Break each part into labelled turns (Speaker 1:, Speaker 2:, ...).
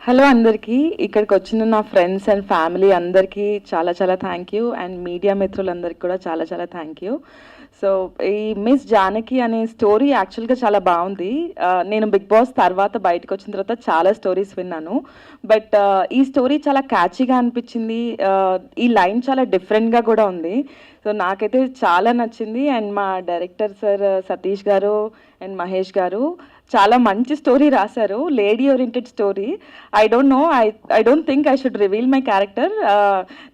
Speaker 1: Hello అందరికీ, ఇక్కడికి వచ్చిన నా ఫ్రెండ్స్ అండ్ ఫ్యామిలీ అందరికీ చాలా చాలా థ్యాంక్ యూ. అండ్ మీడియా మిత్రులందరికీ కూడా చాలా చాలా థ్యాంక్ యూ. సో ఈ మిస్ జానకి అనే స్టోరీ యాక్చువల్గా చాలా బాగుంది. నేను బిగ్ బాస్ తర్వాత బయటకు వచ్చిన తర్వాత చాలా స్టోరీస్ విన్నాను, బట్ ఈ స్టోరీ చాలా క్యాచీగా అనిపించింది. ఈ లైన్ చాలా డిఫరెంట్గా కూడా ఉంది. సో నాకైతే చాలా నచ్చింది. అండ్ మా డైరెక్టర్ సార్ సతీష్ గారు అండ్ మహేష్ గారు చాలా మంచి స్టోరీ రాశారు, lady oriented story. I don't think I should reveal my character.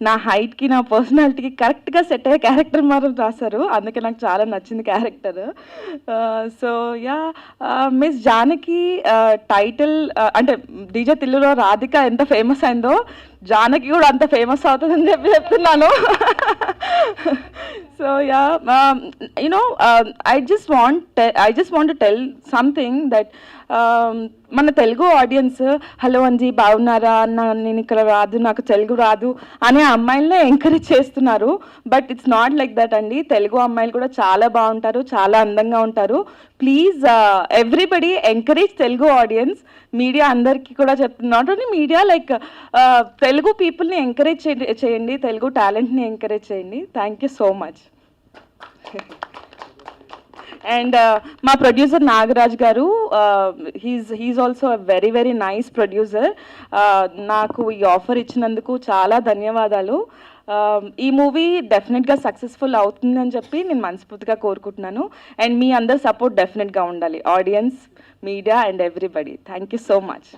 Speaker 1: నా హైట్కి నా పర్సనాలిటీకి కరెక్ట్గా సెట్ అయ్యే క్యారెక్టర్ మాత్రం రాశారు, అందుకే నాకు చాలా నచ్చింది character. So yeah, miss Janaki title అంటే డీజే తిల్లులో రాధిక ఎంత ఫేమస్ అయిందో జానకి కూడా అంత ఫేమస్ అవుతుందని చెప్పి చెప్తున్నాను. So yeah, I just want to tell something that మన తెలుగు ఆడియన్స్ హలో అంజీ బాగున్నారా అన్న, నేను ఇక్కడ రాదు, నాకు తెలుగు రాదు అనే అమ్మాయిలనే ఎంకరేజ్ చేస్తున్నారు. But it's not like that అండి. తెలుగు అమ్మాయిలు కూడా చాలా బాగుంటారు, చాలా అందంగా ఉంటారు. Please everybody encourage Telugu audience. Media అందరికీ కూడా చెప్తున్నా, not only media, like Telugu పీపుల్ని ఎంకరేజ్ చేయండి, తెలుగు టాలెంట్ని ఎంకరేజ్ చేయండి. Thank you so much. And మా producer Nagaraj garu, he's also a very very nice producer. నాకు ఈ ఆఫర్ ఇచ్చినందుకు చాలా ధన్యవాదాలు. ఈ మూవీ డెఫినెట్గా సక్సెస్ఫుల్ అవుతుందని చెప్పి నేను మనస్ఫూర్తిగా కోరుకుంటున్నాను. అండ్ మీ అందరి సపోర్ట్ డెఫినెట్గా ఉండాలి, audience, media and everybody. Thank you so much.